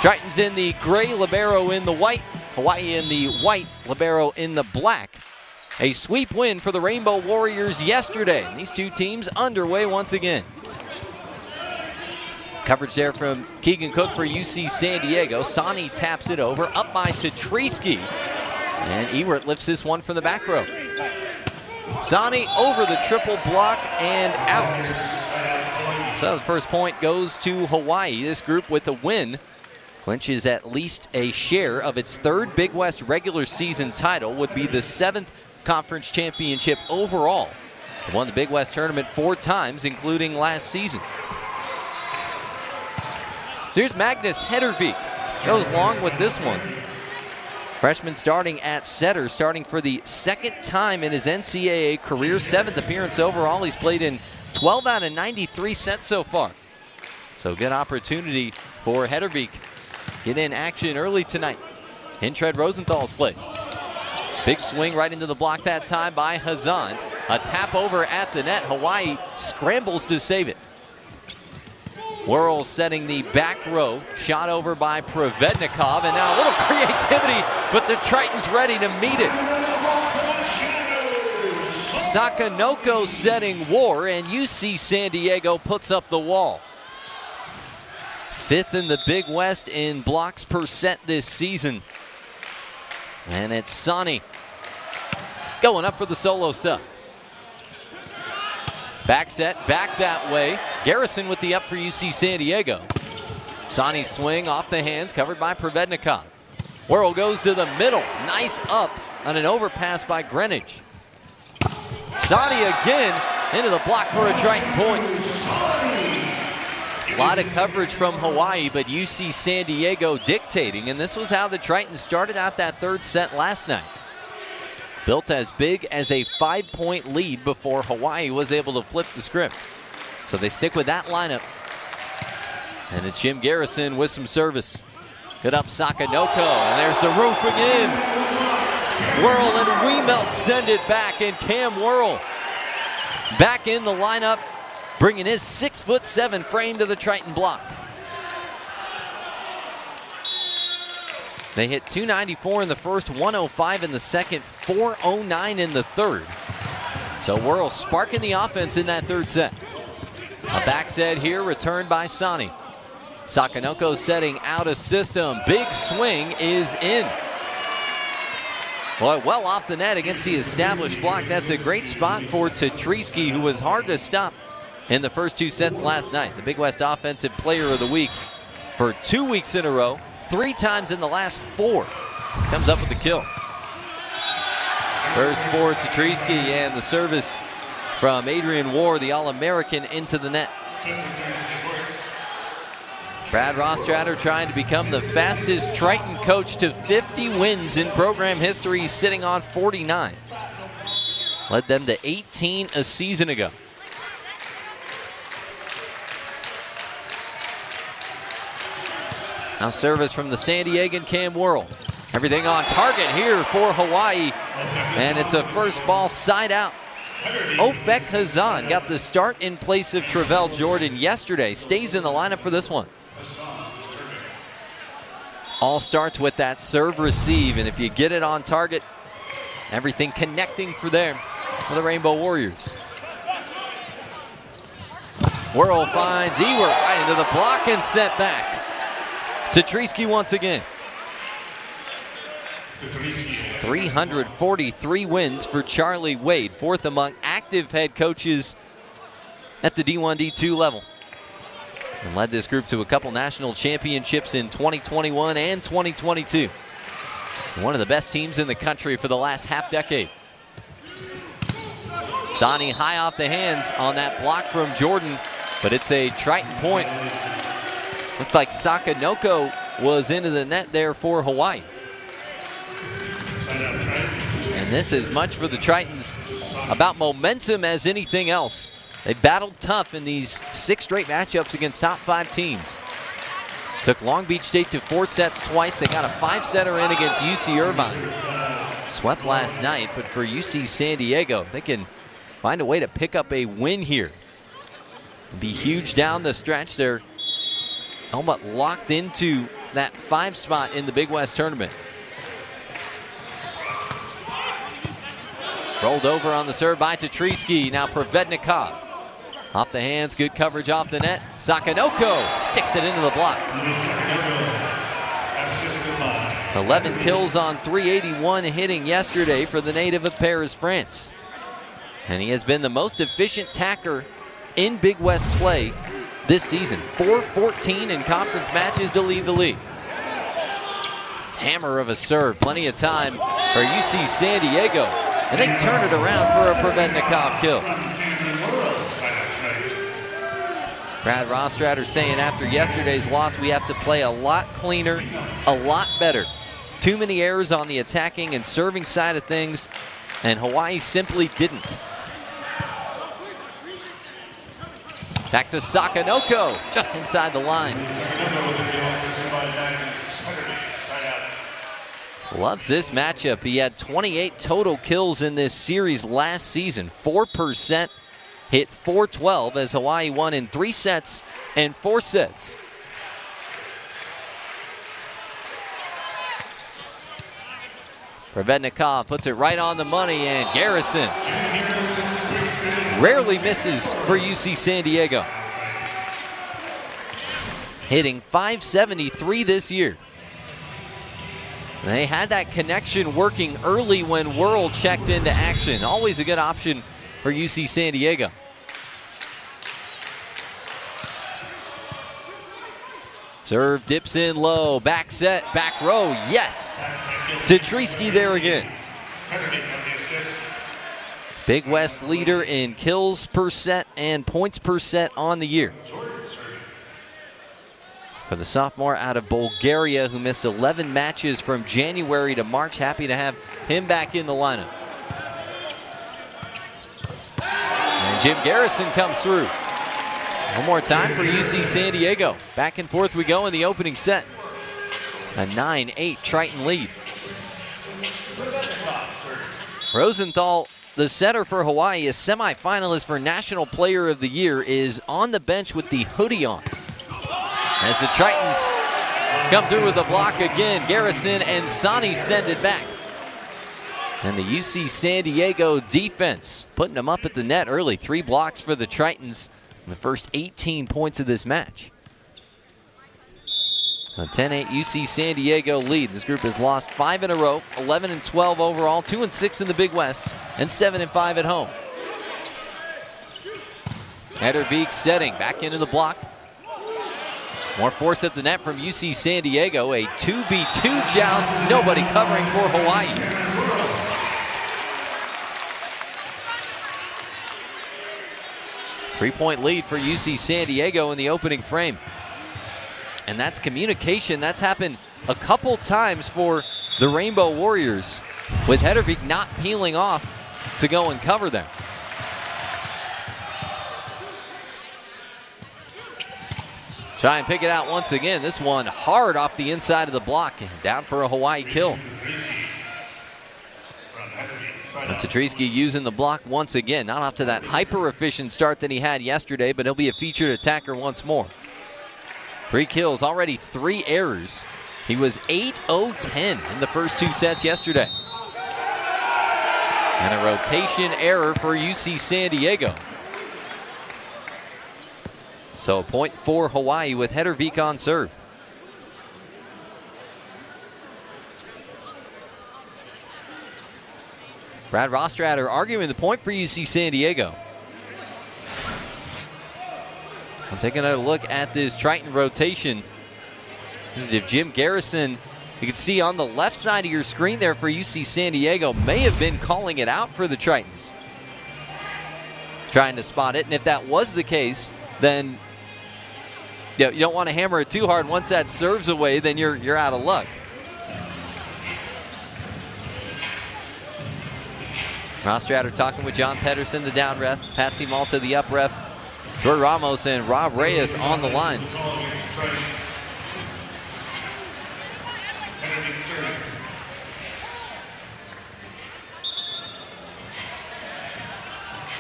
Tritons in the gray, libero in the white. Hawaii in the white, libero in the black. A sweep win for the Rainbow Warriors yesterday. These two teams underway once again. Coverage there from Keegan Cook for UC San Diego. Sani taps it over, up by Tetrisky. And Ewert lifts this one from the back row. Sani over the triple block and out. So the first point goes to Hawaii. This group with a win clinches at least a share of its third Big West regular season title, would be the 7th conference championship overall. They won the Big West tournament 4 times, including last season. So here's Magnus Hedervik. Goes long with this one. Freshman starting at setter, starting for the 2nd time in his NCAA career, 7th appearance overall. He's played in 12 out of 93 sets so far. So good opportunity for Hedervik. Get in action early tonight in Tread Rosenthal's place. Big swing right into the block that time by Hazan. A tap over at the net. Hawaii scrambles to save it. Whirl setting the back row. Shot over by Provednikov. And now a little creativity, but the Tritons ready to meet it. Sakanoko setting war, and UC San Diego puts up the wall. 5th in the Big West in blocks per set this season. And it's Sani going up for the solo stop. Back set, back that way. Garrison with the up for UC San Diego. Sani swing off the hands, covered by Provednikov. Whirl goes to the middle. Nice up on an overpass by Greenwich. Sani again into the block for a Triton point. A lot of coverage from Hawaii, but UC San Diego dictating, and this was how the Tritons started out that 3rd set last night. Built as big as a 5-point lead before Hawaii was able to flip the script. So they stick with that lineup. And it's Jim Garrison with some service. Good up Sakanoko, and there's the roof again. Whirl and Wemelt send it back, and Cam Whirl back in the lineup, bringing his 6'7" frame to the Triton block. They hit 294 in the first, 105 in the second, 409 in the third. So Whirl sparking the offense in that 3rd set. A back set here, returned by Sani. Sakanoko setting out of system. Big swing is in. Boy, well off the net against the established block. That's a great spot for Tetrisky, who was hard to stop in the first 2 sets last night. The Big West Offensive Player of the Week for 2 weeks in a row, 3 times in the last 4. Comes up with the kill. First for Tetrisky, and the service from Adrian Ward, the All-American, into the net. Brad Rostratter trying to become the fastest Triton coach to 50 wins in program history, sitting on 49. Led them to 18 a season ago. Now service from the San Diegan Cam Whirl. Everything on target here for Hawaii, and it's a first ball side out. Ofek Hazan got the start in place of Travell Jordan yesterday. Stays in the lineup for this one. All starts with that serve receive, and if you get it on target, everything connecting for the Rainbow Warriors. Whirl finds Ewert right into the block and set back. Tetrisky once again. 343 wins for Charlie Wade, 4th among active head coaches at the D1, D2 level. And led this group to a couple national championships in 2021 and 2022. One of the best teams in the country for the last half-decade. Sani high off the hands on that block from Jordan, but it's a Triton point. Looked like Sakanoko was into the net there for Hawaii. And this is much for the Tritons about momentum as anything else. They battled tough in these 6 straight matchups against top 5 teams. Took Long Beach State to 4 sets twice. They got a 5-setter in against UC Irvine. Swept last night, but for UC San Diego, they can find a way to pick up a win here. It'll be huge down the stretch. They're almost locked into that 5 spot in the Big West tournament. Rolled over on the serve by Tetrisky. Now Provednikov. Off the hands, good coverage off the net. Sakanoko sticks it into the block. 11 kills on 381 hitting yesterday for the native of Paris, France. And he has been the most efficient tacker in Big West play this season. 4-14 in conference matches to lead the league. Hammer of a serve, plenty of time for UC San Diego. And they turn it around for a Provednikov kill. Brad Rostrader saying after yesterday's loss, we have to play a lot cleaner, a lot better. Too many errors on the attacking and serving side of things, and Hawaii simply didn't. Back to Sakanoko, just inside the line. Loves this matchup. He had 28 total kills in this series last season. 4%, hit .412 as Hawaii won in 3 sets and 4 sets. Provednikov puts it right on the money, and Garrison rarely misses for UC San Diego. Hitting .573 this year. They had that connection working early when Worrell checked into action. Always a good option for UC San Diego. Serve dips in low, back set, back row, yes. Tetrisky there again. Big West leader in kills per set and points per set on the year. For the sophomore out of Bulgaria who missed 11 matches from January to March. Happy to have him back in the lineup. And Jim Garrison comes through. One more time for UC San Diego. Back and forth we go in the opening set. A 9-8 Triton lead. Rosenthal, the setter for Hawaii, a semifinalist for National Player of the Year, is on the bench with the hoodie on. As the Tritons come through with a block again, Garrison and Sani send it back. And the UC San Diego defense putting them up at the net early. 3 blocks for the Tritons in the first 18 points of this match. A 10-8 UC San Diego lead. This group has lost 5 in a row, 11-12 overall, 2-6 in the Big West, and 7-5 at home. Hedervik setting back into the block. More force at the net from UC San Diego. A 2v2 joust, nobody covering for Hawaii. Three-point lead for UC San Diego in the opening frame. And that's communication. That's happened a couple times for the Rainbow Warriors, with Hedervik not peeling off to go and cover them. Try and pick it out once again. This one hard off the inside of the block. Down for a Hawaii kill. Tetrisky using the block once again. Not off to that hyper-efficient start that he had yesterday, but he'll be a featured attacker once more. 3 kills, already 3 errors. He was 8-0-10 in the first 2 sets yesterday. And a rotation error for UC San Diego. So a point for Hawaii with Hedervik on serve. Brad Rostrader arguing the point for UC San Diego. I'm taking another look at this Triton rotation. If Jim Garrison, you can see on the left side of your screen there for UC San Diego, may have been calling it out for the Tritons. Trying to spot it, and if that was the case, then you don't want to hammer it too hard. Once that serves away, then you're out of luck. Rostrader talking with John Pedersen, the down ref, Patsy Malta, the up ref, Troy Ramos and Rob Reyes on the lines.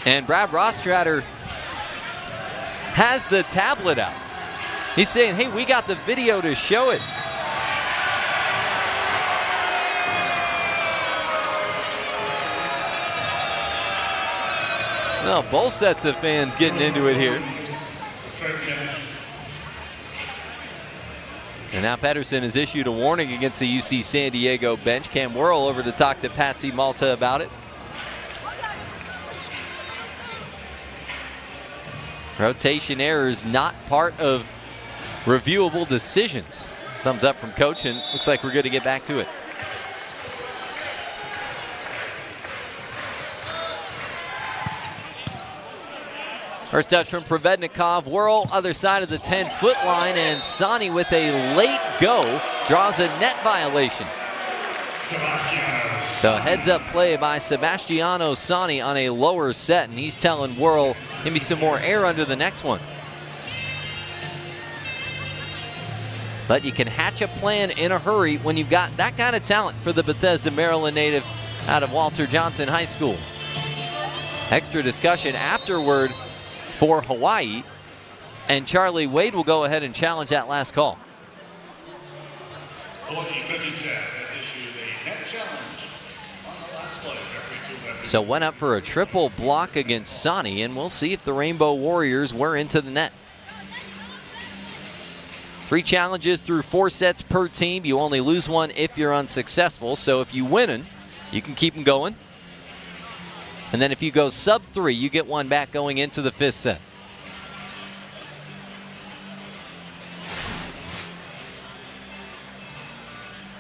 And Brad Rostrader has the tablet out. He's saying, hey, we got the video to show it. Well, both sets of fans getting into it here. And now Pedersen has issued a warning against the UC San Diego bench. Cam Worrell over to talk to Patsy Malta about it. Rotation errors not part of reviewable decisions. Thumbs up from coach, and looks like we're good to get back to it. First touch from Provednikov. Worrell, other side of the 10-foot line, and Sani with a late go draws a net violation. So heads-up play by Sebastiano Sani on a lower set, and he's telling Worrell, give me some more air under the next one. But you can hatch a plan in a hurry when you've got that kind of talent for the Bethesda, Maryland native out of Walter Johnson High School. Extra discussion afterward for Hawaii, and Charlie Wade will go ahead and challenge that last call. So went up for a triple block against Sani, and we'll see if the Rainbow Warriors were into the net. 3 challenges through 4 sets per team. You only lose one if you're unsuccessful. So if you win, you can keep them going. And then if you go sub 3, you get one back going into the 5th set.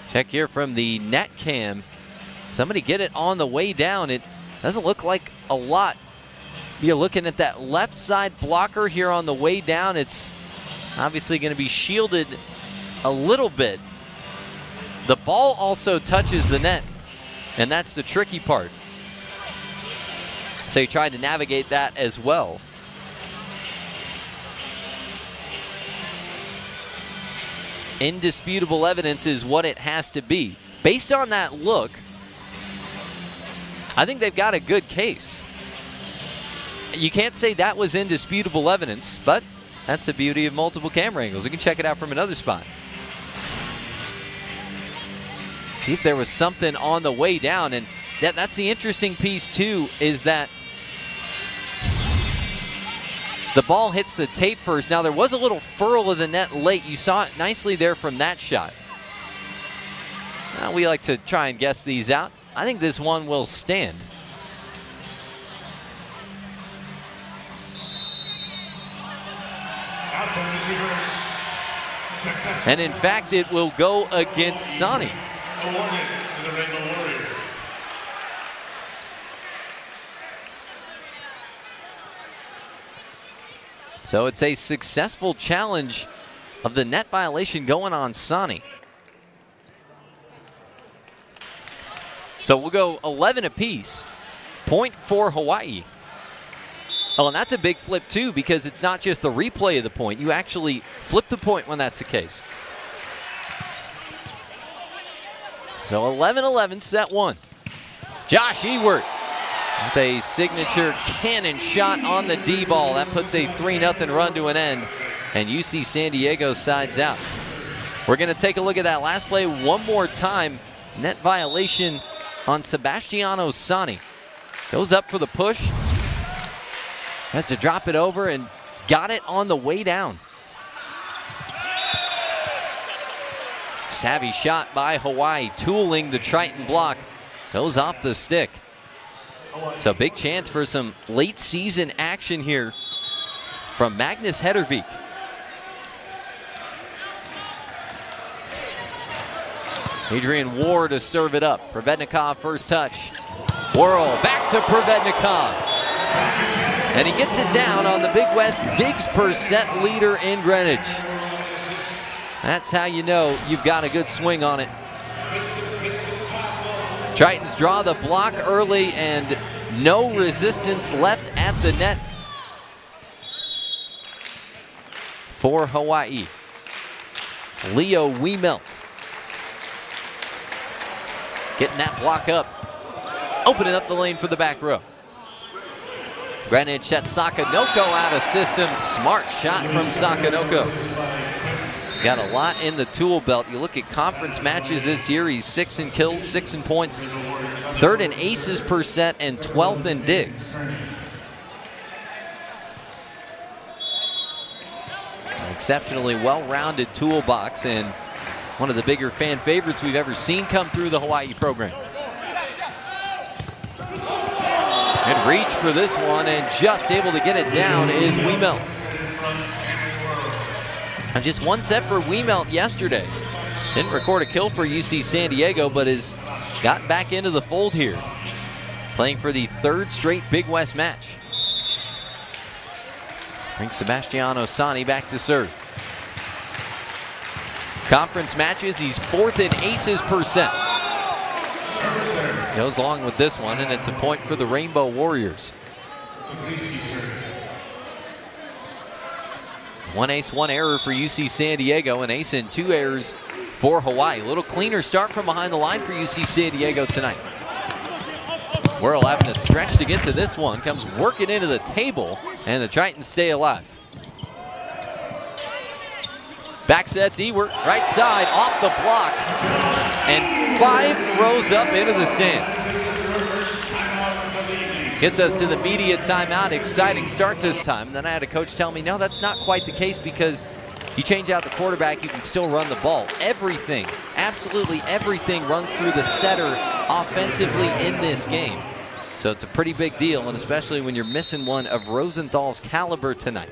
Check here from the net cam. Somebody get it on the way down. It doesn't look like a lot. You're looking at that left side blocker here on the way down. It's obviously going to be shielded a little bit. The ball also touches the net, and that's the tricky part. So you tried to navigate that as well. Indisputable evidence is what it has to be. Based on that look, I think they've got a good case. You can't say that was indisputable evidence, but that's the beauty of multiple camera angles. You can check it out from another spot. See if there was something on the way down, and that's the interesting piece too, is that the ball hits the tape first. Now there was a little furl of the net late. You saw it nicely there from that shot. Now we like to try and guess these out. I think this one will stand. And in fact, it will go against Sani. So it's a successful challenge of the net violation going on Sani. So we'll go 11 apiece. Point for Hawaii. Oh, and that's a big flip too, because it's not just the replay of the point. You actually flip the point when that's the case. So 11-11, set 1. Josh Ewert with a signature cannon shot on the D ball. That puts a 3-0 run to an end, and UC San Diego sides out. We're going to take a look at that last play one more time. Net violation on Sebastiano Sani. Goes up for the push. Has to drop it over and got it on the way down. Savvy shot by Hawaii, tooling the Triton block. Goes off the stick. So big chance for some late season action here from Magnus Hedervik. Adrian Ward to serve it up. Provednikov first touch. Worrell back to Provednikov. And he gets it down on the Big West digs per set leader in Greenwich. That's how you know you've got a good swing on it. Tritons draw the block early and no resistance left at the net for Hawaii. Leo Wiemelt getting that block up, opening up the lane for the back row. Greenwich sets Sakanoko out of system. Smart shot from Sakanoko. He's got a lot in the tool belt. You look at conference matches this year, he's 6 in kills, 6 in points, 3rd in aces per set, and 12th in digs. exceptionally well-rounded toolbox and one of the bigger fan favorites we've ever seen come through the Hawaii program. Good reach for this one, and just able to get it down is Wiemelt. And just one set for Wiemelt yesterday. Didn't record a kill for UC San Diego, but has got back into the fold here, playing for the third straight Big West match. Brings Sebastiano Sani back to serve. Conference matches, he's 4th in aces percent. Goes along with this one, and it's a point for the Rainbow Warriors. 1 ace, 1 error for UC San Diego, an ace and 2 errors for Hawaii. A little cleaner start from behind the line for UC San Diego tonight. Worrell having to stretch to get to this one, comes working into the table, and the Tritons stay alive. Back sets Ewert, right side, off the block, and 5 rows up into the stands. Gets us to the media timeout. Exciting start this time. And then I had a coach tell me, no, that's not quite the case, because you change out the quarterback, you can still run the ball. Everything, absolutely everything runs through the setter offensively in this game. So it's a pretty big deal, and especially when you're missing one of Rosenthal's caliber tonight.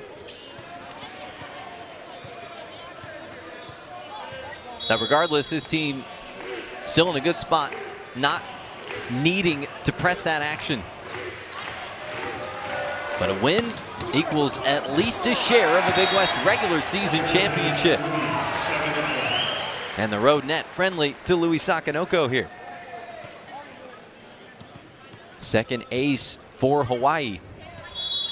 Now, regardless, his team still in a good spot, not needing to press that action. But a win equals at least a share of a Big West regular season championship. And the road net friendly to Louis Sakanoko here. Second ace for Hawaii.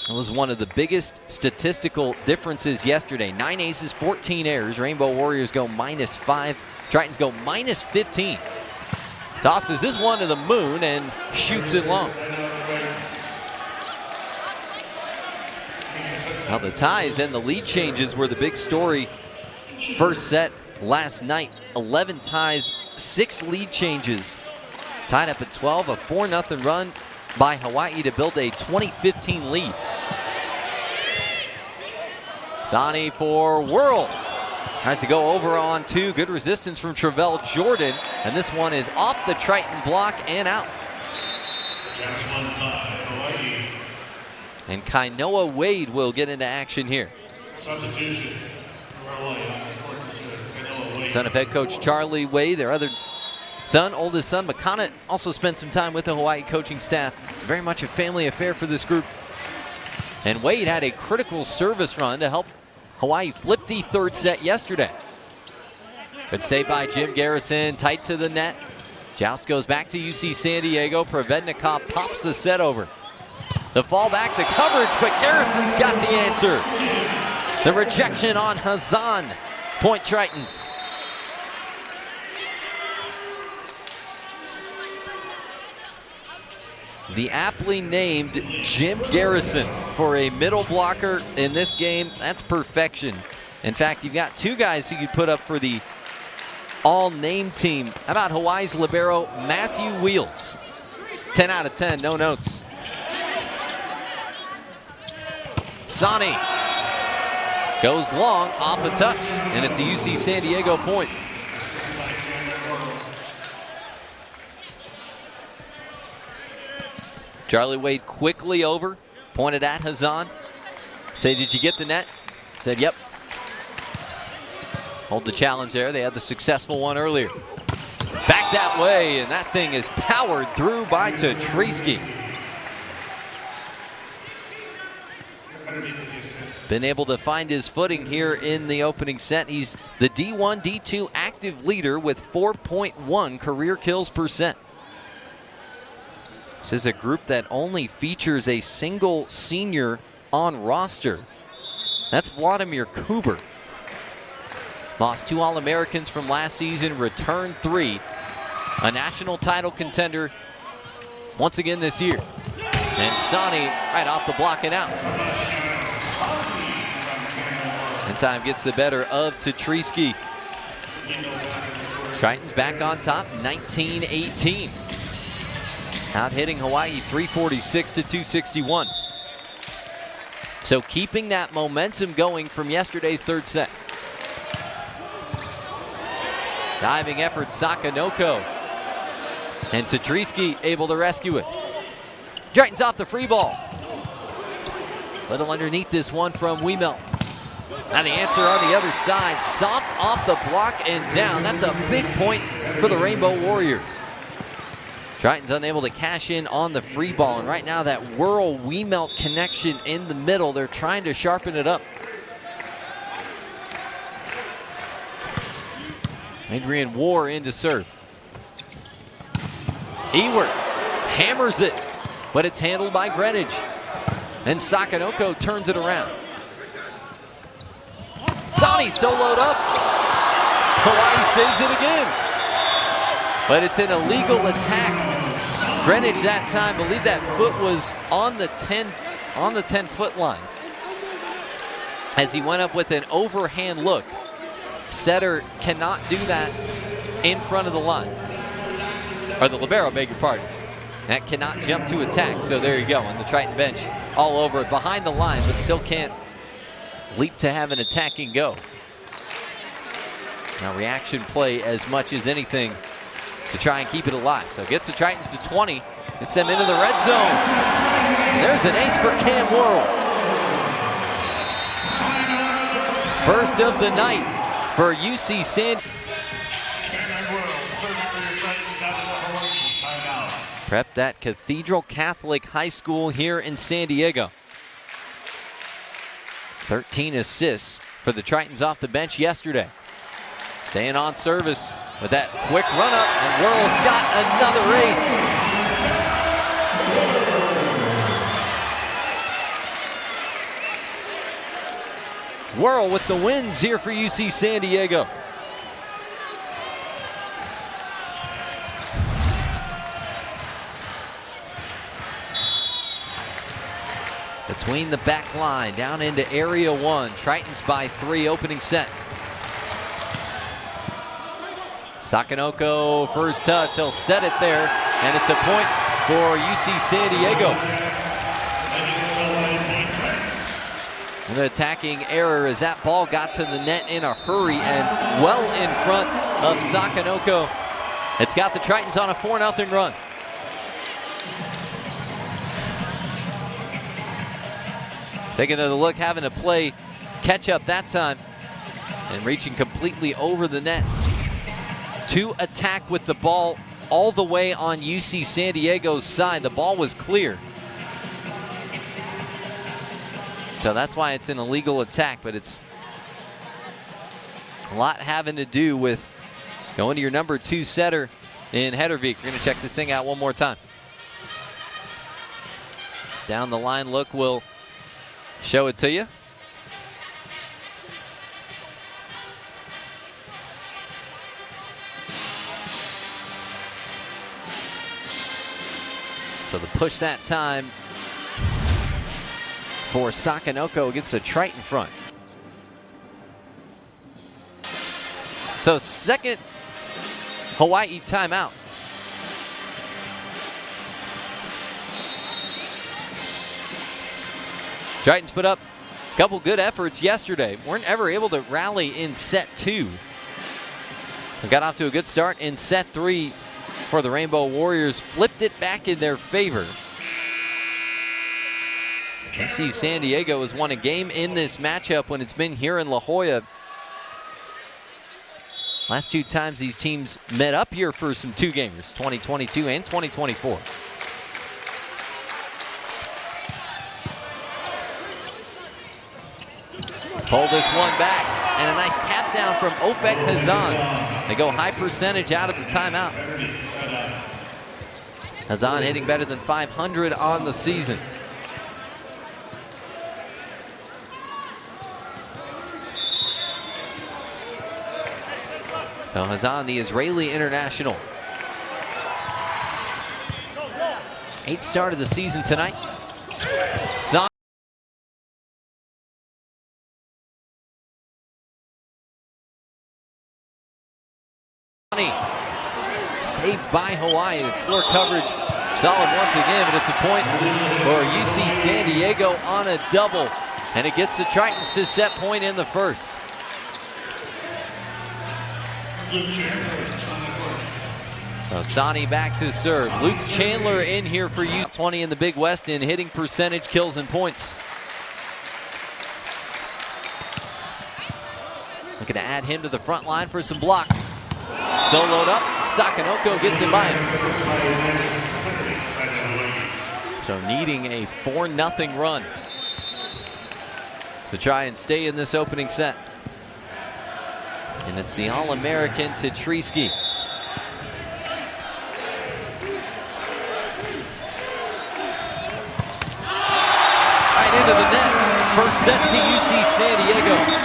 It was one of the biggest statistical differences yesterday. 9 aces, 14 errors. Rainbow Warriors go -5. Tritons go -15. Tosses this one to the moon and shoots it long. Well, the ties and the lead changes were the big story first set last night. 11 ties, 6 lead changes. Tied up at 12, a 4-0 run by Hawaii to build a 20-15 lead. Sani for Worrell. Tries to go over on 2. Good resistance from Travell Jordan. And this one is off the Triton block and out. And Kainoa Wade will get into action here. Son of head coach Charlie Wade, their other son, oldest son, Makana, also spent some time with the Hawaii coaching staff. It's very much a family affair for this group. And Wade had a critical service run to help Hawaii flip the third set yesterday. Good save by Jim Garrison, tight to the net. Joust goes back to UC San Diego. Provednikov pops the set over. The fallback, the coverage, but Garrison's got the answer. The rejection on Hazan. Point Tritons. The aptly named Jim Garrison for a middle blocker in this game. That's perfection. In fact, you've got 2 guys who could put up for the all-name team. How about Hawaii's libero, Matthew Wheels? 10 out of 10, no notes. Sani goes long off a touch, and it's a UC San Diego point. Charlie Wade quickly over, pointed at Hazan. Say, did you get the net? Said, yep. Hold the challenge there. They had the successful one earlier. Back that way, and that thing is powered through by Tatrisky. Been able to find his footing here in the opening set. He's the D1, D2 active leader with 4.1 career kills percent. This is a group that only features a single senior on roster. That's Vladimir Kuber. Lost 2 All-Americans from last season, returned 3. A national title contender once again this year. And Sani right off the block and out. And time gets the better of Tatrisky. Tritons back on top, 19-18. Out hitting Hawaii 346 to 261. So keeping that momentum going from yesterday's third set. Diving effort, Sakanoko. And Tadriski able to rescue it. Tritons off the free ball. Little underneath this one from Wiemelt. Now the answer on the other side. Soft off the block and down. That's a big point for the Rainbow Warriors. Tritons unable to cash in on the free ball. And right now that Whirl-Wiemelt connection in the middle, they're trying to sharpen it up. Adrian War in to serve. Ewert hammers it, but it's handled by Greenwich. And Sakanoko turns it around. Sani soloed up. Hawaii saves it again. But it's an illegal attack. Greenwich that time, believe that foot was on the 10-foot line. As he went up with an overhand look. Setter cannot do that in front of the line. Or the libero, beg your pardon. That cannot jump to attack, so there you go. On the Triton bench, all over it, behind the line, but still can't leap to have an attacking go. Now reaction play as much as anything to try and keep it alive. So gets the Tritons to 20, gets them into the red zone. And there's an ace for Cam Whirl. First of the night for UC San. Prep that Cathedral Catholic High School here in San Diego. 13 assists for the Tritons off the bench yesterday. Staying on service with that quick run up, and Whirl's got another ace. Whirl with the wins here for UC San Diego. Between the back line, down into area one. Tritons by 3, opening set. Sakanoko, first touch, he'll set it there, and it's a point for UC San Diego. An attacking error as that ball got to the net in a hurry and well in front of Sakanoko. It's got the Tritons on a 4-0 run. Taking another look, having to play catch up that time and reaching completely over the net to attack with the ball all the way on UC San Diego's side. The ball was clear. So that's why it's an illegal attack, but it's a lot having to do with going to your number 2 setter in Hedervik. We're gonna check this thing out one more time. It's down the line look, we'll show it to you. So the push that time for Sakanoko against the Triton front. So second Hawaii timeout. Tritons put up a couple good efforts yesterday. Weren't ever able to rally in set 2. We got off to a good start in set 3 for the Rainbow Warriors. Flipped it back in their favor. UC San Diego has won a game in this matchup when it's been here in La Jolla. Last 2 times these teams met up here for some 2-gamers, 2022 and 2024. Pull this one back, and a nice tap down from Ofek Hazan. They go high percentage out of the timeout. Hazan hitting better than 500 on the season. So Hazan, the Israeli international. 8th start of the season tonight. Saved by Hawaii. Floor coverage solid once again, but it's a point for UC San Diego on a double. And it gets the Tritons to set point in the first. So Sani back to serve. Luke Chandler in here for you. 20 in the Big West in hitting percentage, kills, and points. Looking to add him to the front line for some block. Soloed up. Sakanoko gets him by him. So needing a 4-0 run to try and stay in this opening set. And it's the All-American Tetrisky. Right into the net. First set to UC San Diego.